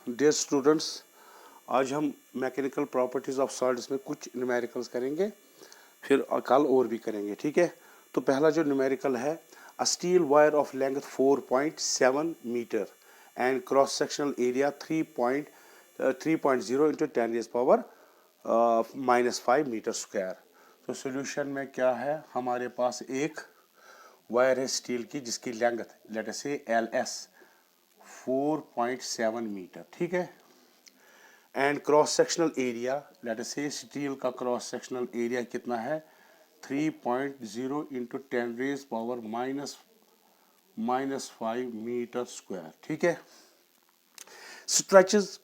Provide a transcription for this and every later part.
Dear students, आज हम mechanical properties of solids में कुछ न्यूमेरिकल्स करेंगे, फिर कल और भी करेंगे, ठीक है। तो पहला जो न्यूमेरिकल है, a steel wire of length 4.7 meter and cross sectional area 3.0 into 10⁻⁻⁻⁵ meter square. तो सोल्यूशन में क्या है, हमारे पास एक वायर है स्टील की जिसकी लेंथ लेट अस से LS 4.7 मीटर, ठीक है। And cross sectional area let us से स्टील का क्रॉस सेक्शनल एरिया कितना है 3.0 इंटू 10⁻⁻⁵ मीटर स्क्वायर, ठीक है। स्ट्रेचेस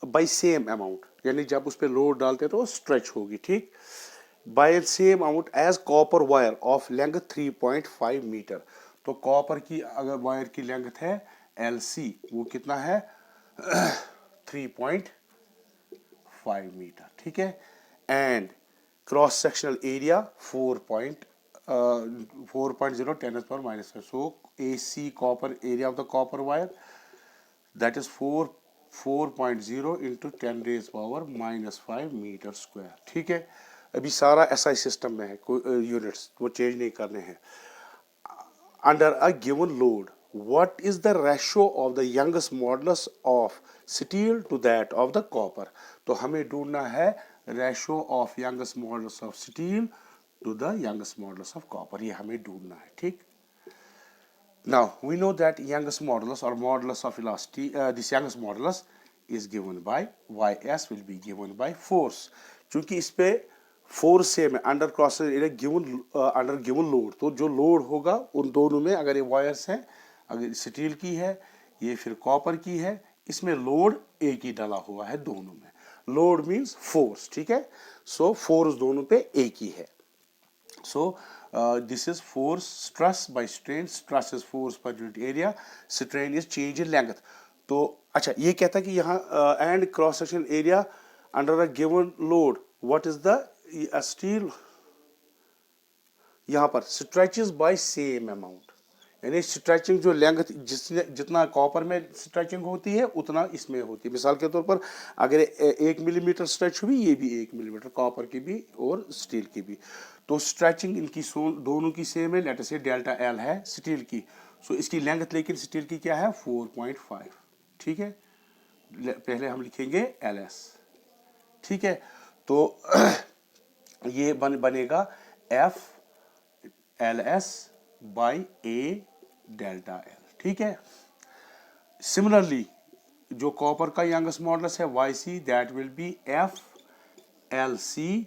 बाय सेम अमाउंट, यानी जब उस पर लोड डालते तो स्ट्रेच होगी, ठीक। By same amount as copper wire of length 3.5 metre. तो कॉपर की अगर वायर की लेंथ है LC, वो कितना है 3.5 मीटर, ठीक है। And cross sectional area 4.0 10⁻⁻⁵. So AC copper area of the copper wire, that is 4.0 into 10⁻⁻⁵ metre square, ठीक है। अभी सारा SI सिस्टम में है, कोई यूनिट्स वो चेंज नहीं करने हैं। Under a given load, what is the ratio of the Young's modulus of steel to that of the copper? तो हमें ढूंढना है ratio of Young's modulus of steel to the Young's modulus of copper, ये हमें ढूंढना है, ठीक। Now we know that Young's modulus or modulus of elasticity, this Young's modulus is given by YS will be given by force। चूंकि इस पे force same है, under cross area under given load, तो जो लोड होगा उन दोनों में, अगर ये वायर्स हैं, अगर स्टील की है, ये फिर कॉपर की है, इसमें लोड एक ही डाला हुआ है दोनों में। लोड मींस फोर्स, ठीक है। सो फोर्स दोनों पे एक ही है। So this is force stress by strain, stress is force per unit area, strain is change in length. तो अच्छा, ये कहता है कि यहाँ and cross section area under a given load, what is the steel, यहां पर स्ट्रेचेस बाय सेम अमाउंट, यानी स्ट्रेचिंग जो लेंथ जितना कॉपर में स्ट्रेचिंग होती है उतना इसमें होती है। मिसाल के तौर पर अगर 1 मिलीमीटर स्ट्रेच हुई, ये भी 1 मिलीमीटर, कॉपर की भी और स्टील की भी, तो स्ट्रेचिंग इनकी दोनों की सेम है। लेट अस से डेल्टा L है स्टील की, सो इसकी लेंथ लेकिन स्टील की क्या है 4.5, ठीक है। पहले हम लिखेंगे LS, ठीक है। तो ये बनेगा FLS by A delta L, ठीक है। सिमिलरली जो कॉपर का यंगस्ट मॉडुलस है YC, that will B FLC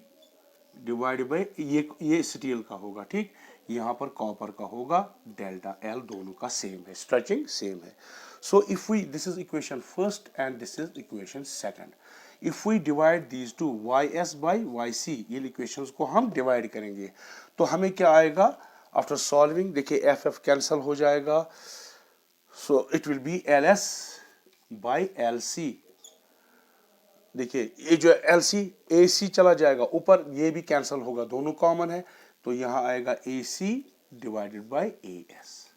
divide by, ये स्टील का होगा, ठीक। यहाँ पर कॉपर का होगा डेल्टा L, दोनों का सेम है, स्ट्रेचिंग सेम है। So if we, this is equation first and this is equation second. If we divide these two YS by YC, ये इक्वेशंस को हम डिवाइड करेंगे तो हमें क्या आएगा आफ्टर सॉल्विंग, देखिए FF कैंसल हो जाएगा, so it will be LS by LC। देखिए ये जो LC AC चला जाएगा ऊपर, ये भी कैंसल होगा, दोनों कॉमन है, तो यहां आएगा AC डिवाइडेड बाई AS,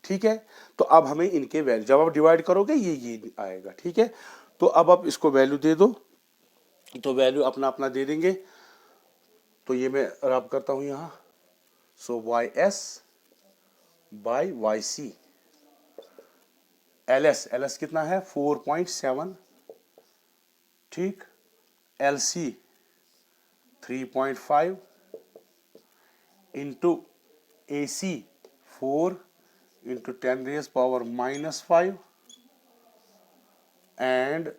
ठीक है। तो अब हमें इनके वैल्यू जब आप डिवाइड करोगे ये आएगा, ठीक है। तो अब आप इसको वैल्यू दे दो, तो वैल्यू अपना अपना दे देंगे। तो ये मैं रब करता हूं यहां, सो YS बाई YC, LS कितना है 4.7, ठीक। LC 3.5 into AC 4 into 10⁻⁻⁵ and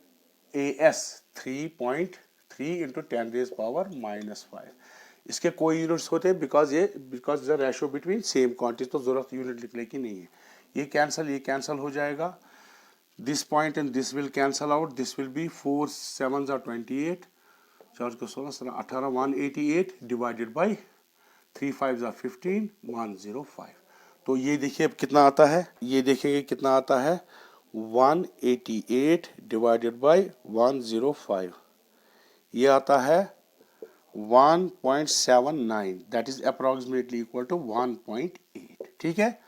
AS 3.3 into 10⁻⁻⁵। इसके कोई यूनिट्स होते हैं because the ratio between same quantity, तो जरूरत यूनिट लिखने की नहीं है। ये कैंसल हो जाएगा, this point and this will cancel out, this will B 4 7 28, 4 को 16 18 188 डिवाइडेड बाई 3 5 15 105। तो ये देखिए अब कितना आता है, ये देखेंगे कितना आता है 188 डिवाइडेड बाई 105, ये आता है 1.79, that is approximately equal to 1.8, ठीक है।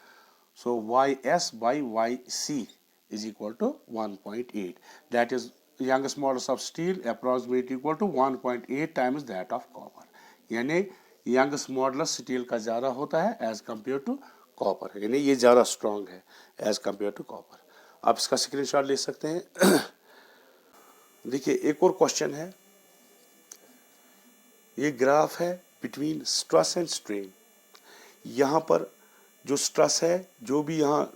So YS by YC is equal to 1.8. That is youngest modulus of steel approximately equal to 1.8 times that of copper. यानी youngest modulus steel का ज़्यादा होता है as compared to copper, यानी ये ज़्यादा strong है as compared to copper. आप इसका स्क्रीनशॉट ले सकते हैं. देखिए एक और क्वेश्चन है, ये ग्राफ है बिटवीन स्ट्रेस एंड स्ट्रेन. यहाँ पर जो स्ट्रेस है, जो भी यहाँ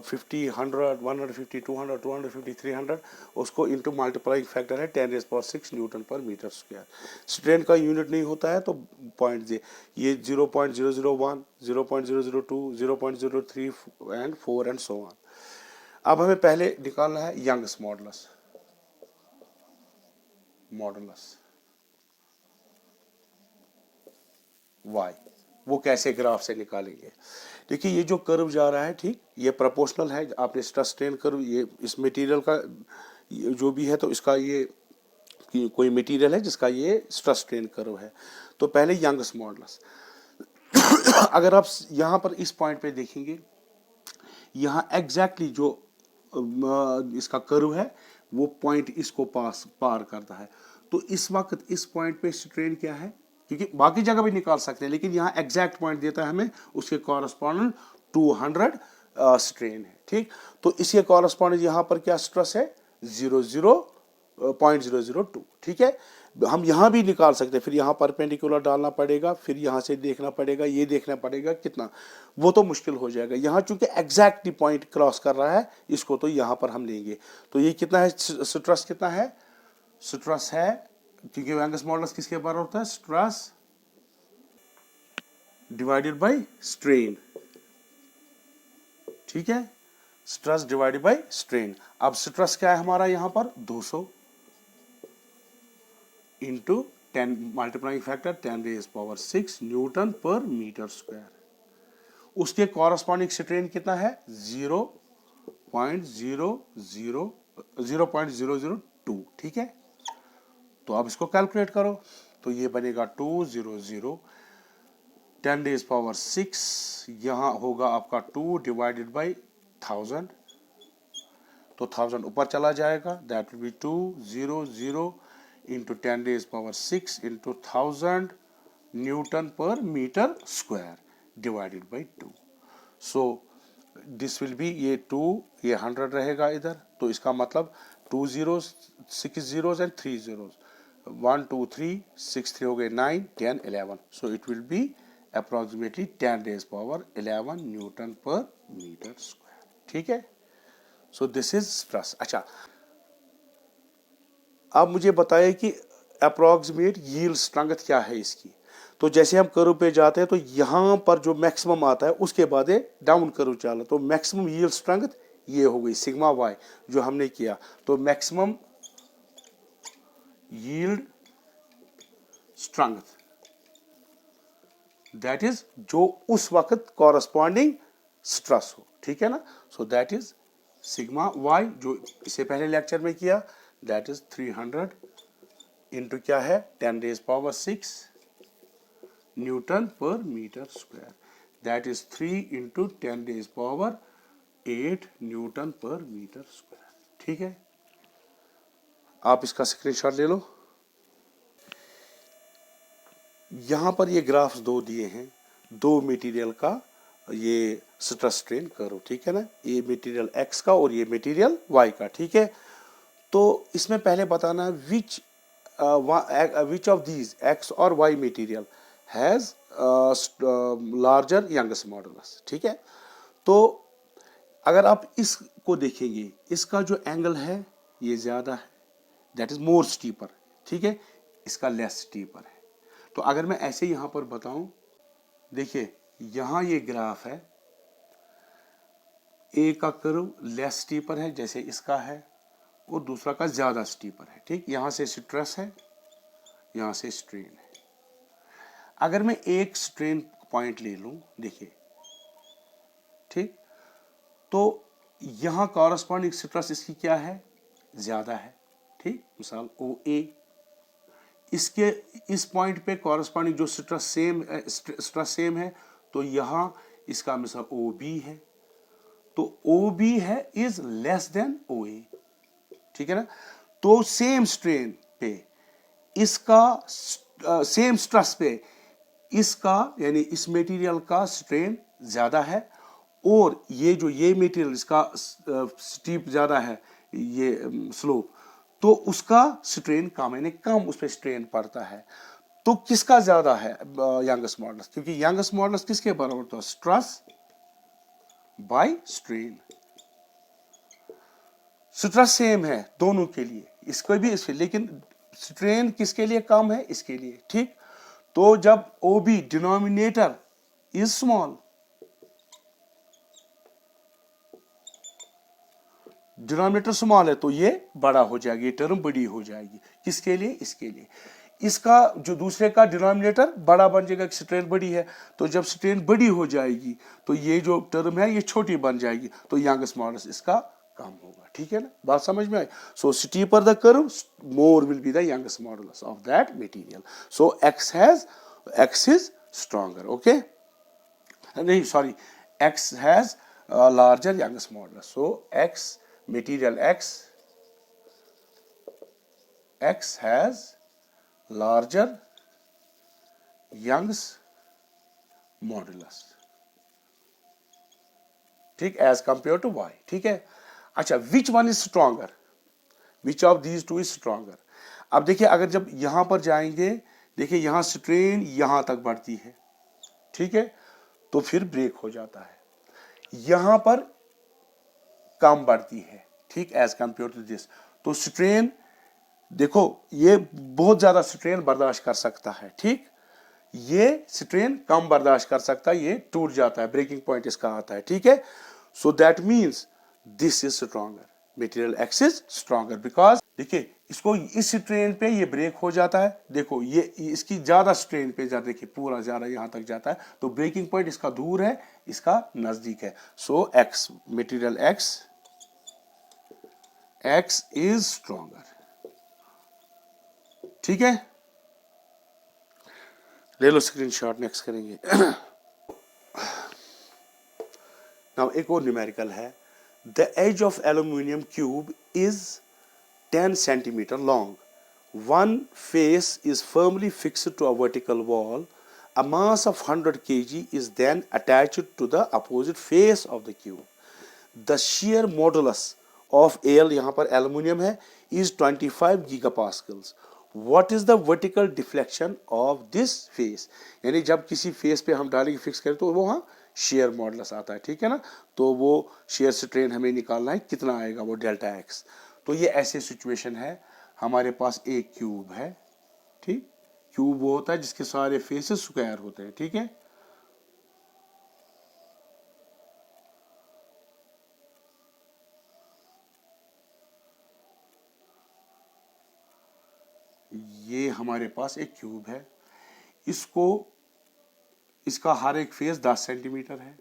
50, 100, 150, 200, 250, 300, उसको इंटू मल्टीप्लाइंग फैक्टर है 10⁶ newton per metre square. Strain का यूनिट नहीं होता है तो पॉइंट दे, ये 0.001, 0.002, 0.03 एंड 4 एंड सो ऑन. अब हमें पहले निकालना है यंगस्ट मॉडुलस. y, वो कैसे ग्राफ से निकालेंगे. देखिए ये जो कर्व जा रहा है, ठीक, ये प्रोपोर्शनल है. आपने स्ट्रेस स्ट्रेन कर्व, ये इस मटेरियल का जो भी है, तो इसका ये कोई मटेरियल है जिसका ये स्ट्रेस स्ट्रेन कर्व है. तो पहले यंगस्ट मॉडुलस. अगर आप यहाँ पर इस पॉइंट पे देखेंगे, यहाँ एग्जैक्टली जो इसका कर्व है वो पॉइंट इसको पार करता है. तो इस वक्त इस पॉइंट पे स्ट्रेन क्या है, क्योंकि बाकी जगह भी निकाल सकते हैं लेकिन यहाँ एग्जैक्ट पॉइंट देता है हमें, उसके कॉरस्पॉन्डेंट 200 स्ट्रेन है. ठीक, तो इसके कॉरस्पॉन्डेंट यहाँ पर क्या स्ट्रेस है, 0.002. ठीक है, हम यहाँ भी निकाल सकते हैं. फिर यहाँ परपेंडिकुलर डालना पड़ेगा, फिर यहाँ से देखना पड़ेगा, ये देखना पड़ेगा कितना, वो तो मुश्किल हो जाएगा. यहाँ चूंकि एग्जैक्टली पॉइंट क्रॉस कर रहा है इसको, तो यहाँ पर हम लेंगे. तो ये कितना है, स्ट्रेस कितना है, स्ट्रेस है, क्योंकि यंगस्ट मॉडुलस किसके बराबर होता है, स्ट्रेस डिवाइडेड बाय स्ट्रेन. ठीक है, स्ट्रेस डिवाइडेड बाय स्ट्रेन. अब स्ट्रेस क्या है हमारा यहाँ पर, 200 into 10 multiplying factor 10⁶ newton per metre square. उसके कॉरस्पॉन्डिंग स्ट्रेन कितना है, 0.002. ठीक है, तो अब इसको कैलकुलेट करो. तो ये बनेगा 200 10⁶, यहाँ होगा आपका 2 डिवाइडेड बाई 1000. तो 1000 ऊपर चला जाएगा, that will be 200 into 10⁶ into 1000 newton per metre square divided by 2. So this will be, ये 2, ये 100 रहेगा इधर. तो इसका मतलब 2 zeros, 6 zeros एंड 3 zeros, 1 2 3 6 3 हो गए 9 10 11. सो it will B approximately 10⁻11 Newton per metre square. ठीक है, सो दिस इज स्ट्रेस. अच्छा, अब मुझे बताइए कि अप्रोक्सीमेट यील्ड स्ट्रेंथ क्या है इसकी. तो जैसे हम कर्व पे जाते हैं तो यहाँ पर जो मैक्सिमम आता है उसके बाद डाउन कर्व चला, तो मैक्सिमम यील्ड स्ट्रेंथ ये हो गई सिग्मा वाई जो हमने किया. तो maximum yield strength that is जो उस वक्त कॉरस्पॉन्डिंग स्ट्रेस हो. ठीक है ना, so that is sigma Y, जो इससे पहले लेक्चर में किया, दैट इज 300 इंटू क्या है 10⁶ newton per metre square. That is 3 into 10⁸ newton per metre square. ठीक है, आप इसका स्क्रीनशॉट ले लो. यहां पर ये ग्राफ्स दो दिए हैं, दो मटेरियल का ये स्ट्रेस स्ट्रेन कर्व. ठीक है ना, ये मटेरियल एक्स का और ये मटेरियल वाई का. ठीक है, तो इसमें पहले बताना विच ऑफ दीज एक्स और Y material has larger youngest modulus. ठीक है, तो अगर आप इसको देखेंगे, इसका जो एंगल है ये ज्यादा है, दैट इज मोर स्टीपर. ठीक है, इसका लेस स्टीपर है. तो अगर मैं ऐसे यहां पर बताऊं, देखिए यहां ये ग्राफ है, ए का कर्व लेस स्टीपर है जैसे इसका है, और दूसरा का ज्यादा स्टीपर है. ठीक, यहां से स्ट्रेस है, यहां से स्ट्रेन है. अगर मैं एक स्ट्रेन पॉइंट ले लूं, देखिए, ठीक, तो यहां कॉरस्पॉन्डिंग स्ट्रेस इसकी क्या है, ज्यादा है. ठीक, मिसाल ओ ए, इसके इस पॉइंट पे कॉरस्पॉन्डिंग जो स्ट्रेस सेम है, तो यहां इसका मिसाल ओ बी है. तो ओ बी है इज लेस देन ओ ए, ठीक है ना। तो सेम स्ट्रेन पे इसका सेम स्ट्रेस पे इसका यानी इस मटेरियल का स्ट्रेन ज्यादा है, और ये मटेरियल इसका स्टीप ज्यादा है, ये स्लोप, तो उसका स्ट्रेन कम यानी कम उस पर स्ट्रेन पड़ता है। तो किसका ज्यादा है यंगेस्ट मॉडुलस, क्योंकि यंगेस्ट मॉडुलस किसके बराबर होता है, stress by strain. Stress same है दोनों के लिए, इसको भी इसके, लेकिन स्ट्रेन किसके लिए कम है, इसके लिए, ठीक। तो जब O B denominator is small, denominator small है तो ये बड़ा हो जाएगी, ये टर्म बड़ी हो जाएगी, किसके लिए, इसके लिए। इसका जो दूसरे का डिनोमिनेटर बड़ा बन जाएगा, स्ट्रेन बड़ी है, तो जब स्ट्रेन बड़ी हो जाएगी तो ये जो टर्म है ये छोटी बन जाएगी, तो यंगेस्ट मॉडुलस इसका कम होगा, ठीक है ना, बात समझ में आई। So steeper the curve more will be the youngest modulus of that material. So X is stronger, okay, नहीं sorry, X has larger youngest modulus. So X material x has larger Young's modulus, ठीक, as compared to y, ठीक है। अच्छा, which one is stronger, which of these two is stronger। अब देखिए, अगर जब यहां पर जाएंगे, देखिए यहां स्ट्रेन यहां तक बढ़ती है, ठीक है, तो फिर ब्रेक हो जाता है, यहां पर कम बढ़ती है, ठीक, एज कंपेयर टू दिस। तो स्ट्रेन देखो, ये बहुत ज्यादा स्ट्रेन बर्दाश्त कर सकता है, ठीक, ये स्ट्रेन कम बर्दाश्त कर सकता है, ये टूट जाता है, ब्रेकिंग पॉइंट इसका आता है, ठीक है। So that means this is stronger, material X is stronger, because देखिए इसको इस स्ट्रेन पे ये ब्रेक हो जाता है, देखो ये इसकी ज्यादा स्ट्रेन पे जाता है, देखिए पूरा ज्यादा यहां तक जाता है, तो ब्रेकिंग पॉइंट इसका दूर है, इसका नजदीक है। So X, material X is stronger, ठीक है। ले लो स्क्रीनशॉट, नेक्स्ट करेंगे। नाउ एक और न्यूमेरिकल है, the edge of aluminium cube is 10 centimeter long, one face is firmly fixed to a vertical wall, a mass of 100 kg is then attached to the opposite face of the cube. The shear modulus of Al, यहाँ पर aluminium है, is 25 gigapascals. What is the vertical deflection of this face? यानी जब किसी face पे हम डालेंगे, fix करें, तो वो वहाँ शेयर मॉडुलस आता है, ठीक है ना। तो वो शेयर स्ट्रेन हमें निकालना है, कितना आएगा, वो डेल्टा एक्स। तो ये ऐसे सिचुएशन है, हमारे पास एक क्यूब है, ठीक, क्यूब वो होता है जिसके सारे फेसेस स्क्वायर होते हैं, ठीक है। ये हमारे पास एक क्यूब है, इसका हर एक फेस 10 सेंटीमीटर है,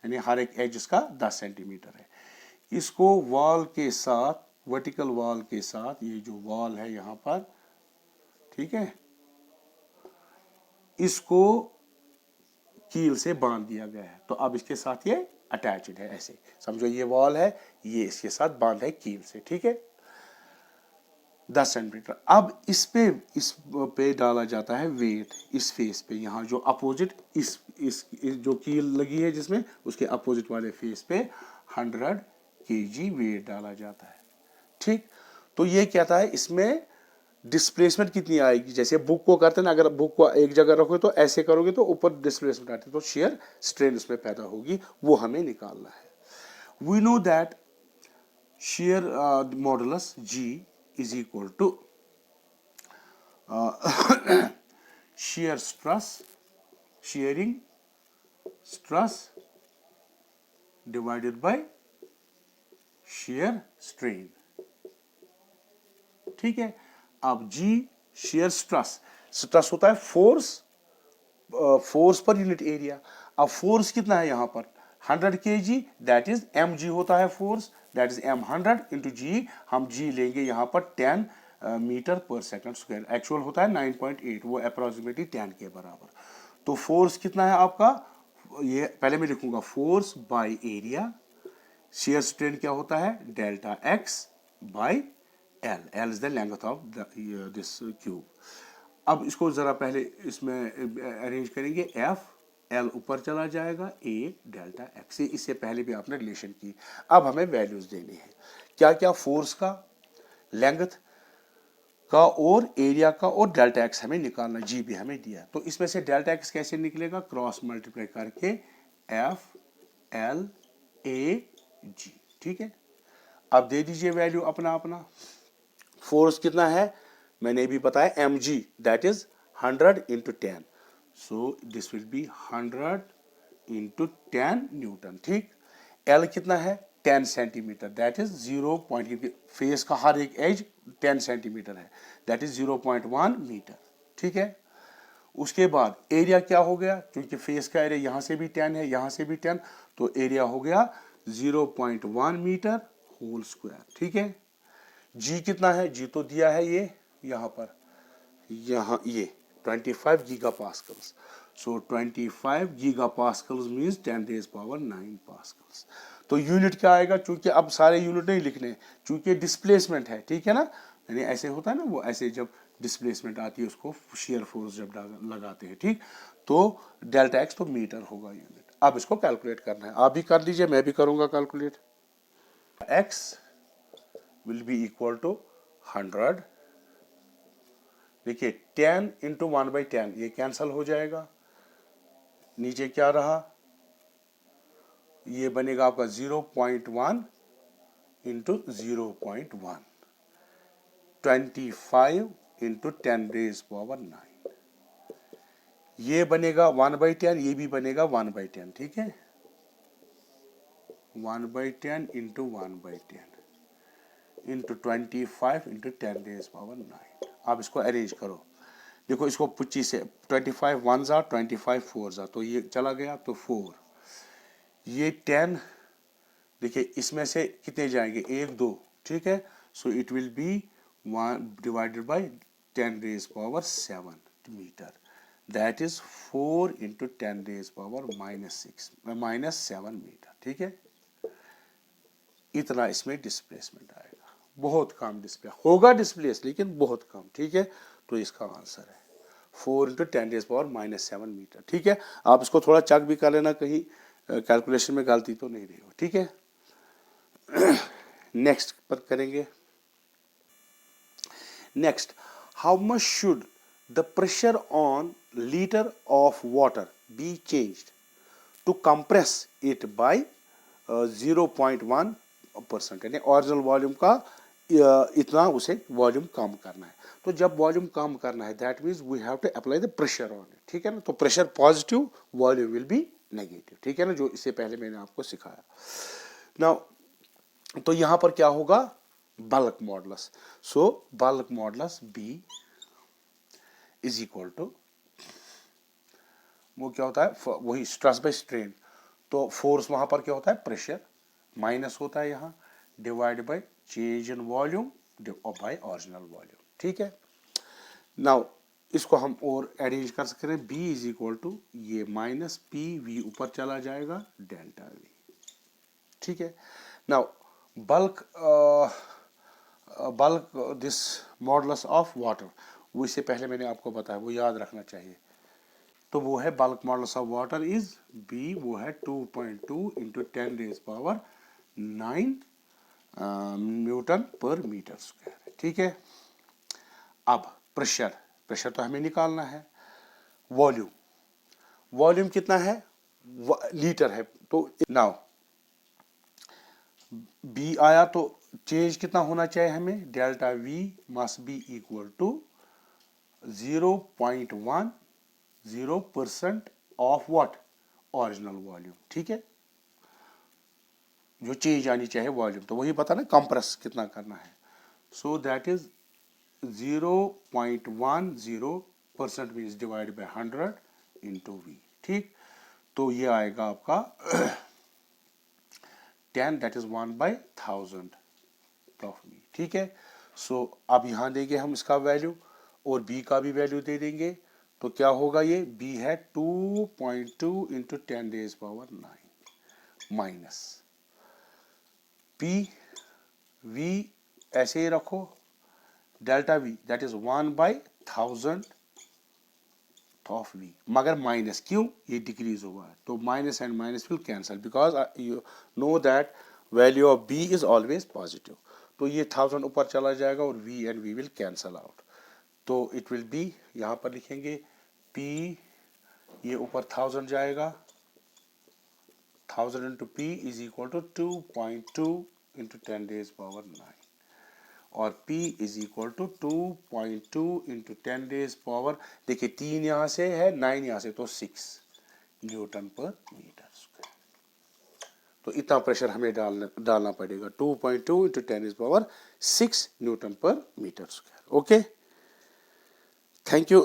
यानी हर एक एज इसका 10 सेंटीमीटर है। इसको वॉल के साथ, वर्टिकल वॉल के साथ, ये जो वॉल है यहां पर, ठीक है, इसको कील से बांध दिया गया है, तो अब इसके साथ ये अटैच्ड है, ऐसे समझो, ये वॉल है, ये इसके साथ बांध है कील से, ठीक है, 10 सेंटीमीटर। अब इस पे डाला जाता है वेट, इस फेस पे, यहाँ जो अपोजिट इस जो कील लगी है जिसमें, उसके अपोजिट वाले फेस पे 100 kg वेट डाला जाता है, ठीक। तो ये कहता है इसमें डिस्प्लेसमेंट कितनी आएगी, जैसे बुक को करते हैं ना, अगर बुक को एक जगह रखोगे तो ऐसे करोगे तो ऊपर डिस्प्लेसमेंट आती है, तो शेयर स्ट्रेन उसमें पैदा होगी, वो हमें निकालना है। We know that shear modulus G is equal to shearing stress divided by shear strain, ठीक है। अब G शेयर स्ट्रेस होता है फोर्स पर यूनिट एरिया। अब फोर्स कितना है यहाँ पर 100 kg, दैट इज mg होता है force, that is m100 into g, हम g लेंगे यहाँ पर 10 मीटर पर सेकंड स्क्वायर, एक्चुअल होता है 9.8, वो अप्रोक्सीमेटली 10 के बराबर। तो फोर्स कितना है आपका, ये पहले मैं लिखूंगा force by area, shear strain क्या होता है, delta x by L, L is the length of this cube. अब इसको जरा पहले इसमें अरेंज करेंगे, एफ एल ऊपर चला जाएगा, ए डेल्टा एक्स, इससे पहले भी आपने रिलेशन की। अब हमें वैल्यूज देनी है, क्या क्या, फोर्स का, लेंथ का और एरिया का, और डेल्टा एक्स हमें निकालना, जी भी हमें दिया। तो इसमें से डेल्टा एक्स कैसे निकलेगा, क्रॉस मल्टीप्लाई करके एफ एल ए जी, ठीक है। अब दे दीजिए वैल्यू अपना अपना। फोर्स कितना है मैंने भी बताया, M G, that is 100 into 10, so this will be 100 into 10 newton, ठीक। एल कितना है 10 centimetre, that is 0 point, face का हर एक एज 10 सेंटीमीटर है, दैट इज 0.1 मीटर, ठीक है। उसके बाद एरिया क्या हो गया, क्योंकि फेस का एरिया यहां से भी 10 है, यहां से भी 10, तो एरिया हो गया 0.1 मीटर होल स्क्वायर, ठीक है। जी कितना है, जी तो दिया है ये यहां पर, यहाँ ये 25 giga pascals, so 25 giga pascals means 10 raise power 9 pascals. तो यूनिट क्या आएगा, चूंकि अब सारे यूनिट नहीं लिखने, चूंकि डिस्प्लेसमेंट है, ठीक है ना, यानी ऐसे होता है ना, वो ऐसे जब डिस्प्लेसमेंट आती है उसको शियर फोर्स जब लगाते हैं, ठीक, तो डेल्टा एक्स तो मीटर होगा यूनिट। अब इसको कैलकुलेट करना है, आप भी कर लीजिए, मैं भी करूंगा calculate. X will be equal to 100, देखिए 10 इंटू 1/10 ये कैंसल हो जाएगा, नीचे क्या रहा, ये बनेगा आपका 0.1 इंटू 0.1, 25 इंटू 10 रेज पावर 9, ये बनेगा 1/10, ये भी बनेगा 1/10, ठीक है, 1/10 into 1/10 into 25 into 10 raise power 9। आप इसको अरेंज करो, देखो इसको 25 से 25 वन जा, 25 फोर जा, तो ये चला गया, तो 4, ये 10, देखिए इसमें से कितने जाएंगे, 1 2, ठीक है, so it will be 1 divided by 10 raise power 7 metre, that is 4 into 10 raise power -7 metre, ठीक है। इतना इसमें डिस्प्लेसमेंट आएगा, बहुत कम डिस्प्ले होगा, डिस्प्लेस लेकिन बहुत कम, ठीक है। तो इसका आंसर है 4 इंटू 10 रेज पावर -7 मीटर, ठीक है। आप इसको थोड़ा चेक भी कर लेना, कहीं कैलकुलेशन में गलती तो नहीं रही हो, ठीक है। नेक्स्ट पर करेंगे, next, how much should the pressure on litre of water be changed to compress it by 0.1%, यानी ओरिजिनल वॉल्यूम का इतना उसे वॉल्यूम कम करना है। तो जब वॉल्यूम कम करना है, that means we have to apply the pressure on it, ठीक है ना। तो pressure positive, volume will be negative, ठीक है ना, जो इससे पहले मैंने आपको सिखाया। नाउ तो यहां पर क्या होगा, bulk modulus, so bulk modulus B is equal to, वो क्या होता है, वही स्ट्रेस बाय स्ट्रेन, तो फोर्स वहां पर क्या होता है, प्रेशर माइनस होता है यहाँ, divide by change in volume by original volume, ठीक है। नाउ इसको हम और अरेंज कर सकते हैं, बी इज इक्वल टू ये माइनस पी वी ऊपर चला जाएगा, डेल्टा वी, ठीक है। Now bulk bulk this modulus of water, वो इससे पहले मैंने आपको बताया, वो याद रखना चाहिए। तो वो है bulk modulus of water is B, वो है 2.2 into 10 raise power 9 newton per metre square, ठीक है। अब प्रेशर, प्रेशर तो हमें निकालना है, वॉल्यूम, वॉल्यूम कितना है, लीटर है, तो नाउ बी आया, तो चेंज कितना होना चाहिए हमें, delta V must be equal to 0.10% of what, original volume, ठीक है। जो चेंज आनी चाहिए वॉल्यूम, तो वही पता ना कंप्रेस कितना करना है, so that is 0.10% means divide by 100 into V, ठीक। तो ये आएगा आपका 10, दैट इज 1/1000 ऑफ वी, ठीक है। सो अब यहां देंगे हम इसका वैल्यू, और बी का भी वैल्यू दे देंगे, तो क्या होगा, ये बी है 2.2 into 10 raise power 9 minus P V ऐसे ही रखो, delta V that is 1/1000 of V, मगर माइनस क्यों, ये डिक्रीज हुआ है तो minus and minus will cancel because you know that value of B is always positive. तो ये 1000 ऊपर चला जाएगा और V and V will cancel out, तो इट विल बी, यहाँ पर लिखेंगे P, ये ऊपर 1000 जाएगा, 1000 into P is equal to 2.2 into 10 raised power 9 और P is equal to 2.2 into 10 raised power, देखिए 3 यहाँ से है 9 यहाँ से, तो 6 न्यूटन पर मीटर स्क्वायर। तो इतना प्रेशर हमें डालना पड़ेगा, 2.2 into 10 raised power 6 newton per metre square. Okay, thank you.